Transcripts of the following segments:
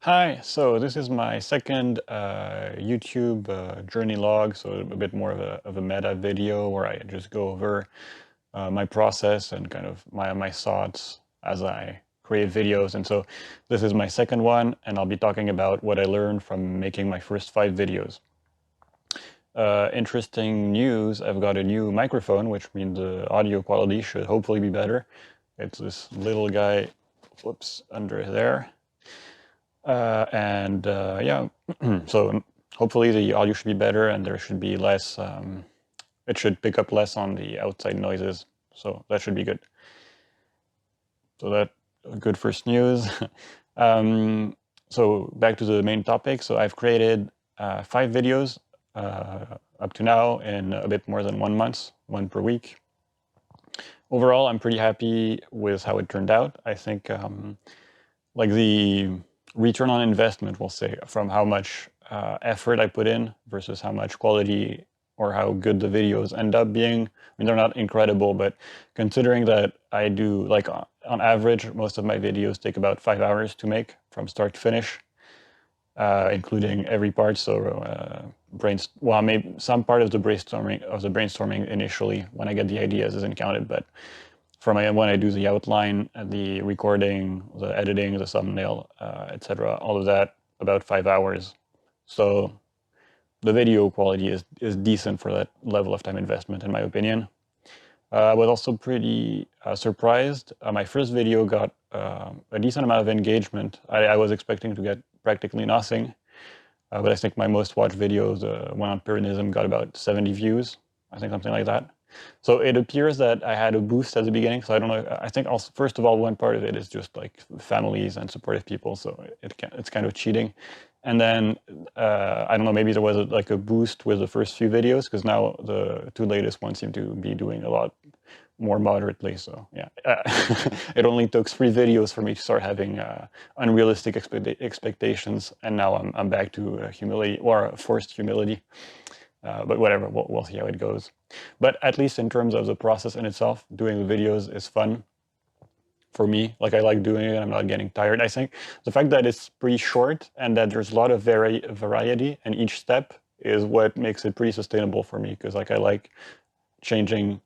Hi, so this is my second YouTube journey log, so a bit more of a meta video where I just go over my process and kind of my thoughts as I create videos. And so this is my second one, and I'll be talking about what I learned from making my first 5 videos. Interesting news, I've got a new microphone, which means the audio quality should hopefully be better. It's this little guy, whoops, under there. Yeah, so hopefully the audio should be better and there should be less, it should pick up less on the outside noises. So that should be good. So that good first news. So back to the main topic. So I've created 5 videos up to now in a bit more than 1 month, one per week. Overall, I'm pretty happy with how it turned out. I think like the return on investment, we'll say, from how much effort I put in versus how much quality or how good the videos end up being. I mean, they're not incredible, but considering that I do, like on average, most of my videos take about 5 hours to make from start to finish, including every part. So well, maybe some part of the brainstorming initially when I get the ideas isn't counted, but when I do the outline, the recording, the editing, the thumbnail, etc., all of that, about 5 hours. So the video quality is decent for that level of time investment, in my opinion. I was also pretty surprised. My first video got a decent amount of engagement. I was expecting to get practically nothing, but I think my most watched video, the one on Perspectivism, got about 70 views, I think something like that. So it appears that I had a boost at the beginning. So I don't know. I think also, first of all, one part of it is just like families and supportive people. So it's kind of cheating. And then I don't know. Maybe there was like a boost with the first few videos because now the 2 latest ones seem to be doing a lot more moderately. So yeah, it only took 3 videos for me to start having unrealistic expectations, and now I'm back to humility or forced humility. But whatever, we'll see how it goes. But at least in terms of the process in itself, doing the videos is fun for me. Like I like doing it, I'm not getting tired. I think the fact that it's pretty short and that there's a lot of variety and each step is what makes it pretty sustainable for me, because like I like changing,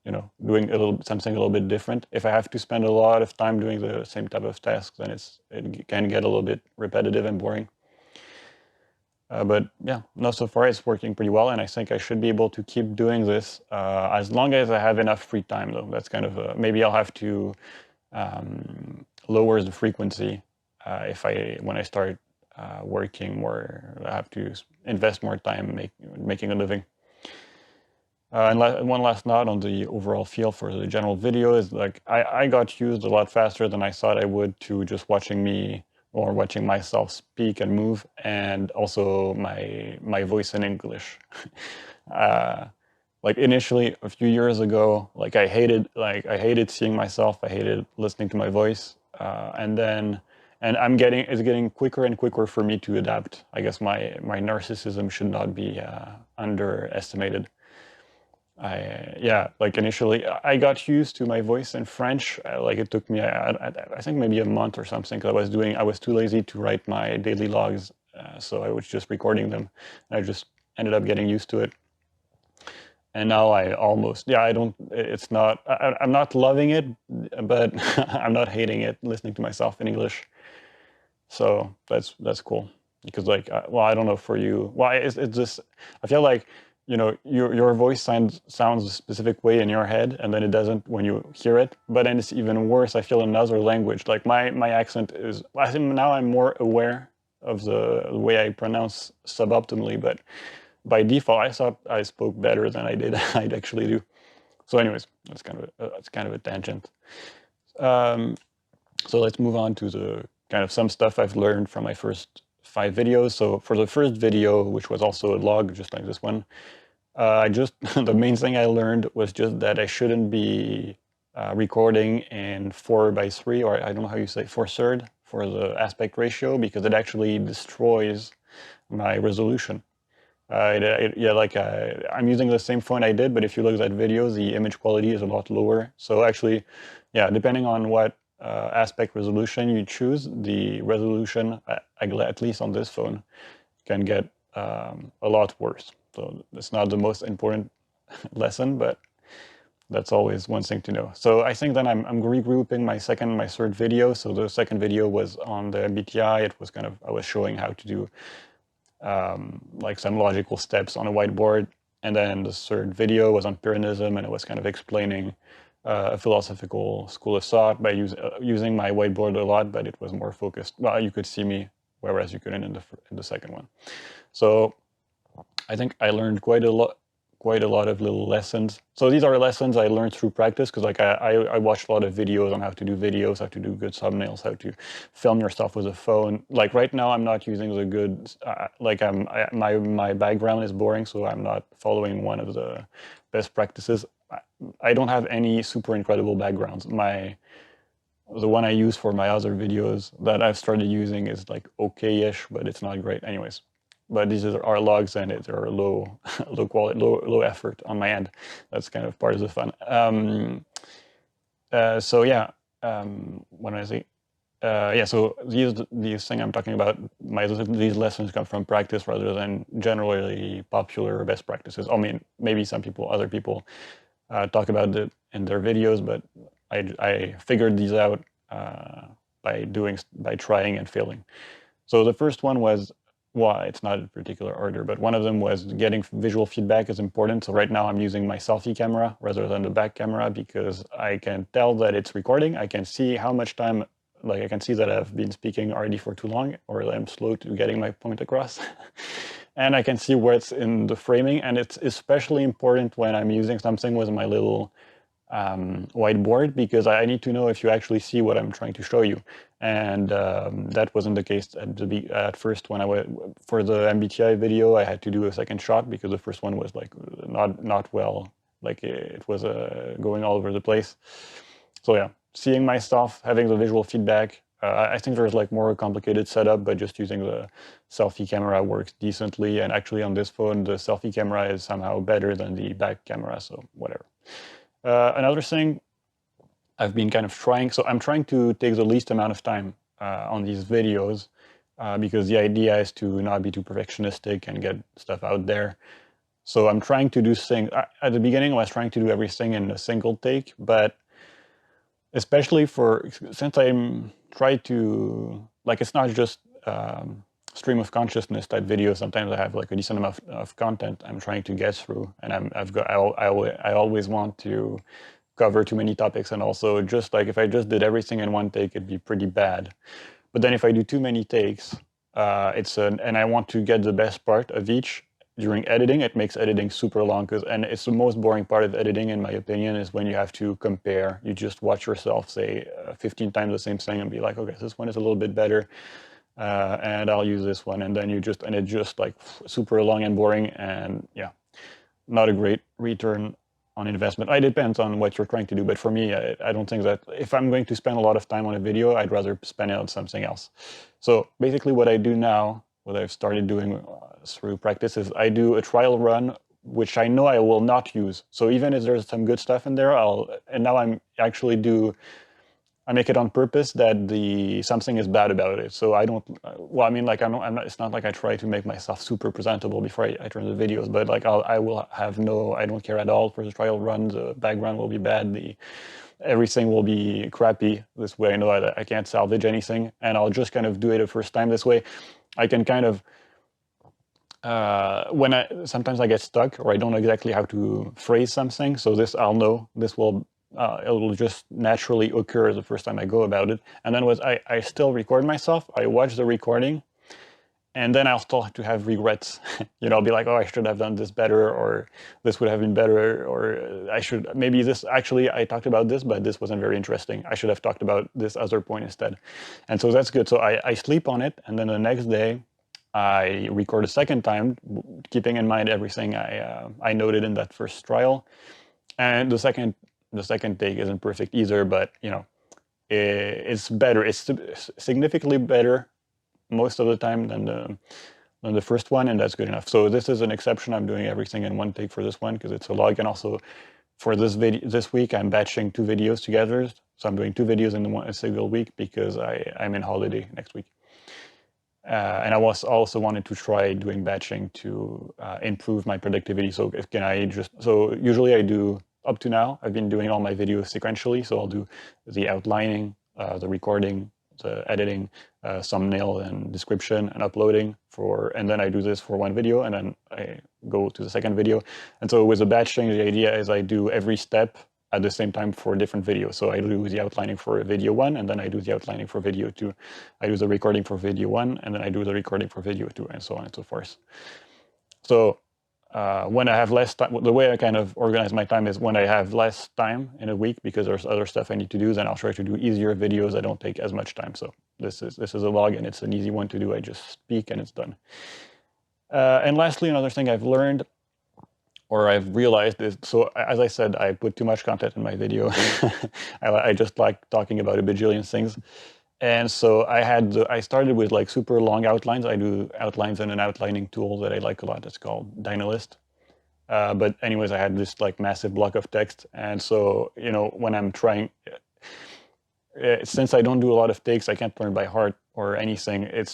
doing something a little bit different. If I have to spend a lot of time doing the same type of tasks, then it can get a little bit repetitive and boring. But yeah, no, so far it's working pretty well, and I think I should be able to keep doing this as long as I have enough free time, though. That's kind of maybe I'll have to lower the frequency when I start working more. I have to invest more time making a living. And one last note on the overall feel for the general video is like I got used a lot faster than I thought I would to just watching me or watching myself speak and move, and also my voice in English. Like initially a few years ago, like I hated seeing myself, I hated listening to my voice, and it's getting quicker and quicker for me to adapt. I guess my narcissism should not be underestimated. Like initially I got used to my voice in French. Like it took me, I think maybe a month or something, because I was too lazy to write my daily logs, so I was just recording them, and I just ended up getting used to it. And now I'm not loving it, but I'm not hating it, listening to myself in English. So that's cool, because like, well, I don't know for you. Well, it's just, I feel like, your voice sounds a specific way in your head, and then it doesn't when you hear it. But then it's even worse, I feel, in another language. Like my accent is, I think now I'm more aware of the way I pronounce suboptimally, but by default, I thought I spoke better than I did. I'd actually do. So anyways, that's kind of a tangent. So let's move on to the kind of some stuff I've learned from my first 5 videos. So for the first video, which was also a log, just like this one, the main thing I learned was just that I shouldn't be recording in 4:3, or I don't know how you say 4/3 for the aspect ratio, because it actually destroys my resolution. I'm using the same phone I did, but if you look at that video, the image quality is a lot lower. So actually, yeah, depending on what aspect resolution you choose, the resolution, at least on this phone, can get a lot worse. So it's not the most important lesson, but that's always one thing to know. So I think then I'm regrouping my second and my third video. So the second video was on the MBTI. It was kind of, I was showing how to do like some logical steps on a whiteboard. And then the third video was on Pyrrhonism, and it was kind of explaining a philosophical school of thought by using my whiteboard a lot, but it was more focused. Well, you could see me, whereas you couldn't in the second one. So I think I learned quite a lot of little lessons. So these are lessons I learned through practice, because like I watched a lot of videos on how to do videos, how to do good thumbnails, how to film yourself with a phone. Like right now, I'm not using the good, like my background is boring, so I'm not following one of the best practices. I don't have any super incredible backgrounds. The one I use for my other videos that I've started using is like okay-ish, but it's not great anyways. But these are logs, and they're low quality, low effort on my end. That's kind of part of the fun. So yeah, what did I say? Yeah, so these things I'm talking about, these lessons come from practice rather than generally popular best practices. I mean, maybe other people talk about it in their videos, but I figured these out by trying and failing. So the first one was, well, it's not in particular order, but one of them was getting visual feedback is important. So right now I'm using my selfie camera rather than the back camera, because I can tell that it's recording. I can see how much time, like I can see that I've been speaking already for too long, or I'm slow to getting my point across. And I can see where it's in the framing. And it's especially important when I'm using something with my little whiteboard, because I need to know if you actually see what I'm trying to show you. And that wasn't the case at first when for the MBTI video. I had to do a second shot because the first one was like not well, like it was going all over the place. So yeah, seeing my stuff, having the visual feedback. I think there's like more complicated setup, but just using the selfie camera works decently. And actually on this phone, the selfie camera is somehow better than the back camera, so whatever. Another thing I've been kind of trying, so I'm trying to take the least amount of time on these videos, because the idea is to not be too perfectionistic and get stuff out there. So I'm trying to do things, at the beginning I was trying to do everything in a single take, but especially since I'm trying to, like, it's not just stream of consciousness type videos. Sometimes I have like a decent amount of content I'm trying to get through, and I always want to cover too many topics, and also just like if I just did everything in one take, it'd be pretty bad. But then if I do too many takes, and I want to get the best part of each during editing, it makes editing super long, and it's the most boring part of editing, in my opinion, is when you have to compare. You just watch yourself say 15 times the same thing and be like, okay, this one is a little bit better, and I'll use this one, and then it's just like super long and boring, and yeah, not a great return on investment. It depends on what you're trying to do, but for me, I don't think that if I'm going to spend a lot of time on a video, I'd rather spend it on something else. So basically what I do now, what I've started doing through practice, is I do a trial run, which I know I will not use. So even if there's some good stuff in there, and now I make it on purpose that something is bad about it. So I don't, well, I mean, like I'm not, it's not like I try to make myself super presentable before I turn the videos, but like I don't care at all for the trial run. The background will be bad. Everything will be crappy. This way I know I can't salvage anything, and I'll just kind of do it a first time. This way I can kind of, sometimes I get stuck or I don't know exactly how to phrase something. So I'll know this will, it will just naturally occur the first time I go about it. And then I still record myself, I watch the recording, and then I'll start to have regrets. I'll be like, oh, I should have done this better, or this would have been better, or maybe this, actually, I talked about this, but this wasn't very interesting. I should have talked about this other point instead. And so that's good. So I sleep on it, and then the next day, I record a second time, keeping in mind everything I noted in that first trial. And the second take isn't perfect either, but it's better. It's significantly better most of the time than the first one, and that's good enough. So this is an exception. I'm doing everything in one take for this one because it's a log, and also for this week I'm batching 2 videos together. So I'm doing 2 videos in a single week because I'm in holiday next week. And I was also wanted to try doing batching to improve my productivity. So usually I do, up to now, I've been doing all my videos sequentially. So I'll do the outlining, the recording, the editing, thumbnail and description and uploading and then I do this for one video and then I go to the second video. And so with the batching, the idea is I do every step at the same time for different videos. So I do the outlining for video 1, and then I do the outlining for video 2. I do the recording for video 1, and then I do the recording for video 2, and so on and so forth. So when I have less time, the way I kind of organize my time is when I have less time in a week because there's other stuff I need to do, then I'll try to do easier videos that don't take as much time. So this is a vlog, and it's an easy one to do. I just speak and it's done. And lastly, another thing I've learned, or I've realized is, so as I said, I put too much content in my video. I just like talking about a bajillion things. And so I started with like super long outlines. I do outlines in an outlining tool that I like a lot. It's called Dynalist. But anyways, I had this like massive block of text. And so, when I'm trying, since I don't do a lot of takes, I can't learn by heart or anything. It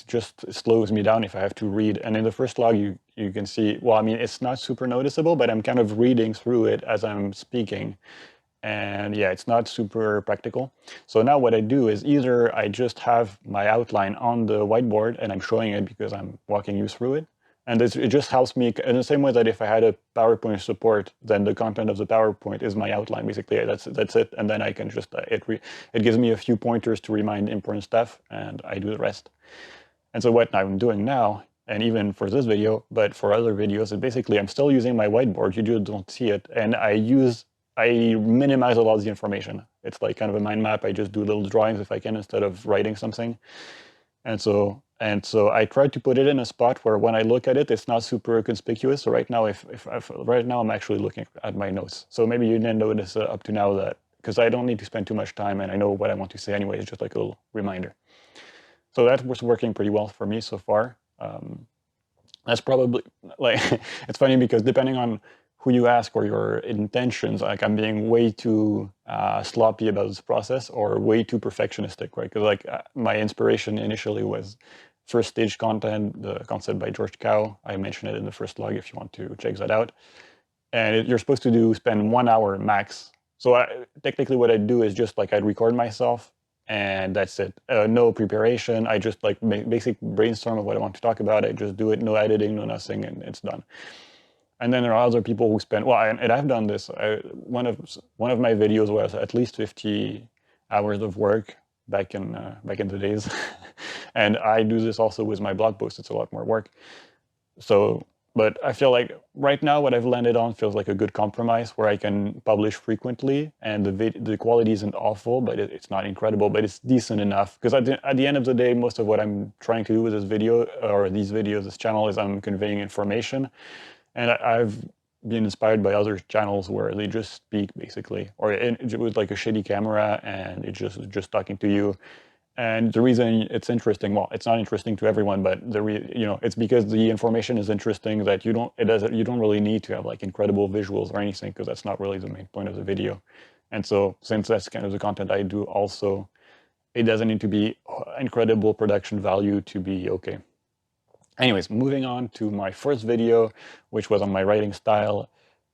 slows me down if I have to read. And in the first log, you can see, well, I mean, it's not super noticeable, but I'm kind of reading through it as I'm speaking. And yeah, it's not super practical. So now what I do is either I just have my outline on the whiteboard and I'm showing it because I'm walking you through it. And it just helps me in the same way that if I had a PowerPoint support, then the content of the PowerPoint is my outline, basically. That's it. And then I can just, it gives me a few pointers to remind important stuff, and I do the rest. And so what I'm doing now, and even for this video, but for other videos, is basically I'm still using my whiteboard. You just don't see it. And I minimize a lot of the information. It's like kind of a mind map. I just do little drawings if I can instead of writing something. And so I tried to put it in a spot where when I look at it, it's not super conspicuous. So right now, right now I'm actually looking at my notes. So maybe you didn't notice up to now that, because I don't need to spend too much time and I know what I want to say anyway. It's just like a little reminder. So that was working pretty well for me so far. That's probably like, it's funny because depending on who you ask or your intentions, like I'm being way too sloppy about this process or way too perfectionistic, right? Because like my inspiration initially was first stage content, the concept by George Cow. I mentioned it in the first log if you want to check that out. And you're supposed to spend 1 hour max. So technically what I'd do is just like I'd record myself and that's it. No preparation. I just like basic brainstorm of what I want to talk about. I just do it, no editing, no nothing, and it's done. And then there are other people who spend, well, and I've done this. One of my videos was at least 50 hours of work back in the days. And I do this also with my blog posts. It's a lot more work. So, but I feel like right now what I've landed on feels like a good compromise where I can publish frequently and the quality isn't awful, but it's not incredible, but it's decent enough. Because at the end of the day, most of what I'm trying to do with this video or these videos, this channel, is I'm conveying information. And I've been inspired by other channels where they just speak basically, or with like a shitty camera and it's just talking to you. And the reason it's interesting, well, it's not interesting to everyone, but it's because the information is interesting that you don't really need to have like incredible visuals or anything, because that's not really the main point of the video. And so since that's kind of the content I do also, it doesn't need to be incredible production value to be okay. Anyways, moving on to my first video, which was on my writing style.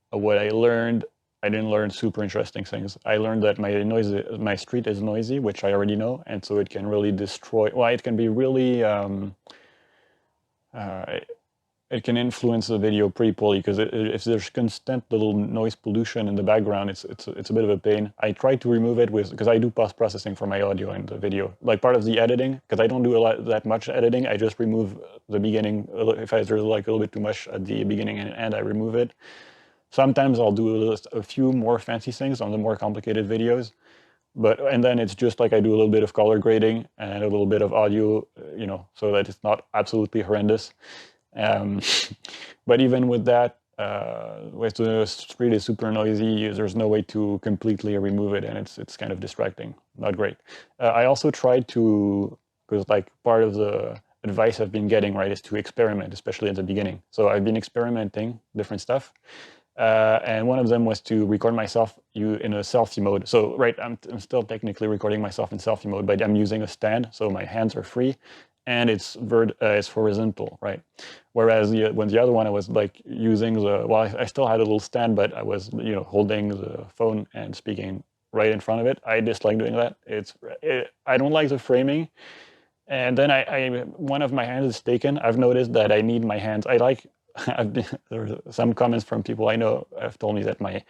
What I learned, I didn't learn super interesting things. I learned that my street is noisy, which I already know, and so it can really destroy, well, it can be really, it can influence the video pretty poorly, because if there's constant little noise pollution in the background, it's a bit of a pain. I tried to remove it because I do post-processing for my audio and the video. Like part of the editing, because I don't do that much editing, I just remove the beginning. If there's like a little bit too much at the beginning and end, I remove it. Sometimes I'll do a few more fancy things on the more complicated videos. And then it's just like I do a little bit of color grading and a little bit of audio, so that it's not absolutely horrendous. But even with that, if the street is super noisy, there's no way to completely remove it, and it's kind of distracting. Not great. I also tried to, because like part of the advice I've been getting, right, is to experiment, especially at the beginning. So I've been experimenting different stuff. and one of them was to record myself in a selfie mode. So right, I'm still technically recording myself in selfie mode, but I'm using a stand, so my hands are free, and it's horizontal, right? Whereas when the other one, I was like using I still had a little stand, but I was holding the phone and speaking right in front of it. I dislike doing that. I don't like the framing. And then one of my hands is taken. I've noticed that I need my hands. There's some comments from people I know have told me that my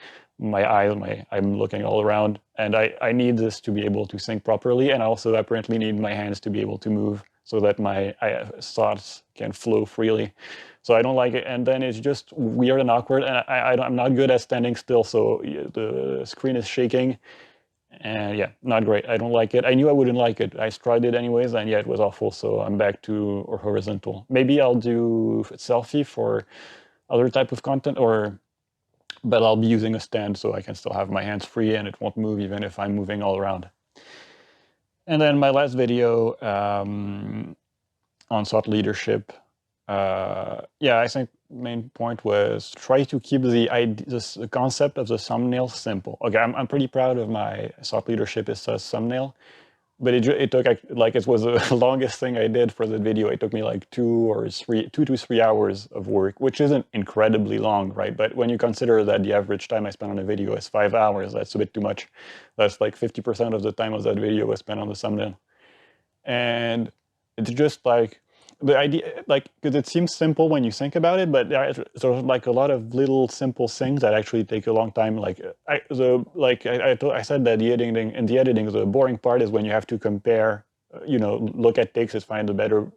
eyes, I'm looking all around, and I need this to be able to think properly, and I also apparently need my hands to be able to move so that my thoughts can flow freely. So I don't like it, and then it's just weird and awkward, and I'm not good at standing still, so the screen is shaking. And yeah, not great. I don't like it. I knew I wouldn't like it. I tried it anyways, and yeah, it was awful. So I'm back to horizontal. Maybe I'll do selfie for other type of content, but I'll be using a stand so I can still have my hands free and it won't move even if I'm moving all around. And then my last video on thought leadership. Yeah, I think main point was try to keep the concept of the thumbnail simple. Okay, I'm pretty proud of my thought leadership as a thumbnail, but it took like it was the longest thing I did for the video. It took me like 2 to 3 hours of work, which isn't incredibly long, right? But when you consider that the average time I spent on a video is 5 hours, that's a bit too much. That's like 50% of the time of that video was spent on the thumbnail. And it's just like the idea, like, because it seems simple when you think about it, but there's like a lot of little simple things that actually take a long time. Like I said that in the editing, the boring part is when you have to compare, look at takes and find a better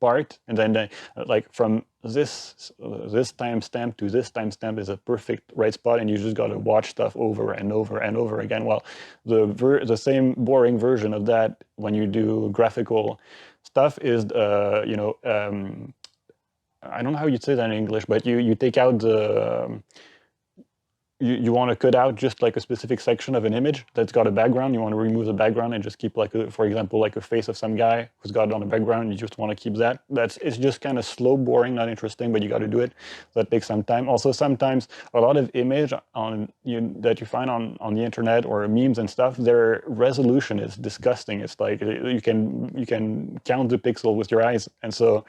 part, and then like from this timestamp to this timestamp is a perfect right spot, and you just got to watch stuff over and over and over again. Well, the same boring version of that when you do graphical stuff is I don't know how you'd say that in English, but you take out the you want to cut out just like a specific section of an image that's got a background. You want to remove the background and just keep like, for example, like a face of some guy who's got it on the background. You just want to keep that. It's just kind of slow, boring, not interesting, but you got to do it. That takes some time. Also, sometimes a lot of image that you find on the internet or memes and stuff, their resolution is disgusting. It's like you can count the pixel with your eyes, and so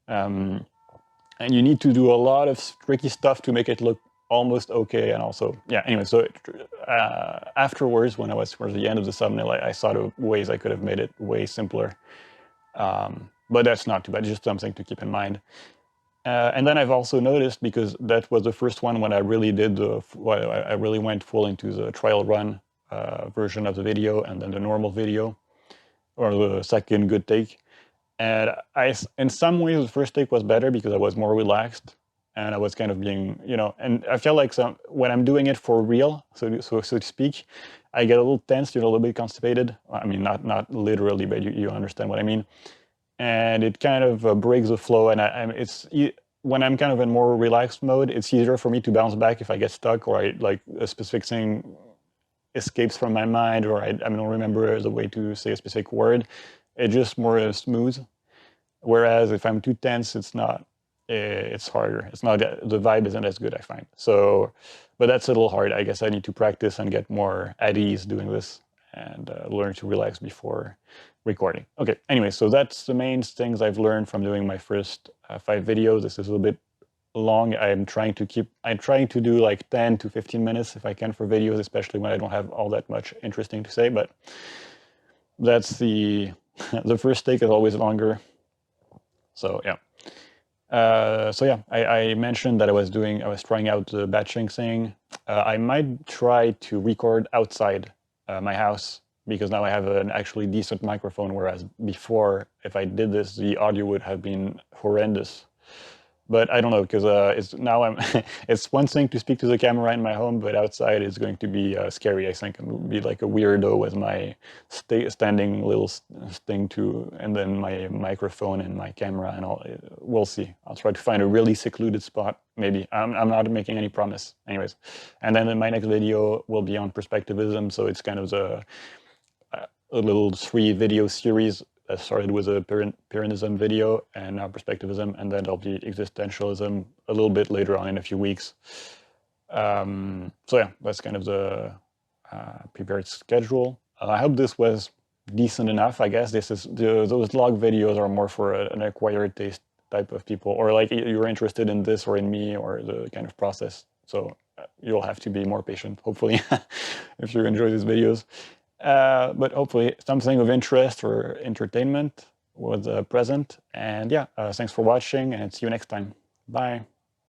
and you need to do a lot of tricky stuff to make it look almost okay. And also, yeah, anyway, so afterwards, when I was towards the end of the thumbnail, I thought of ways I could have made it way simpler. But that's not too bad, just something to keep in mind. And then I've also noticed, because that was the first one when I really did I really went full into the trial run version of the video, and then the normal video, or the second good take. And in some ways, the first take was better because I was more relaxed, and I was kind of being, and I feel like when I'm doing it for real, so to speak, I get a little tense, a little bit constipated. I mean, not literally, but you understand what I mean. And it kind of breaks the flow. And when I'm kind of in more relaxed mode, it's easier for me to bounce back if I get stuck, or like a specific thing escapes from my mind, or I don't remember the way to say a specific word. It's just more smooth. Whereas if I'm too tense, it's not. It's harder. It's not, the vibe isn't as good, I find. So, but that's a little hard. I guess I need to practice and get more at ease doing this, and learn to relax before recording. Okay, anyway, so that's the main things I've learned from doing my first 5 videos. This is a little bit long. I'm trying to do like 10 to 15 minutes if I can for videos, especially when I don't have all that much interesting to say, but that's the first take is always longer. So yeah. I mentioned that I was trying out the batching thing. I might try to record outside my house, because now I have an actually decent microphone, whereas before, if I did this, the audio would have been horrendous. But I don't know, because it's one thing to speak to the camera in my home, but outside it's going to be scary. I think I'm going to be like a weirdo with my standing little thing and then my microphone and my camera and all. We'll see. I'll try to find a really secluded spot, maybe. I'm not making any promise. Anyways, and then my next video will be on perspectivism, so it's kind of a little 3 video series that started with a Pyrrhonism video and now Perspectivism, and then there'll be Existentialism a little bit later on in a few weeks. So yeah, that's kind of the prepared schedule. I hope this was decent enough. I guess this is those log videos are more for an acquired taste type of people, or like you're interested in this or in me or the kind of process. So you'll have to be more patient, hopefully, if you enjoy these videos. But hopefully something of interest or entertainment was present. And yeah, thanks for watching, and see you next time. Bye.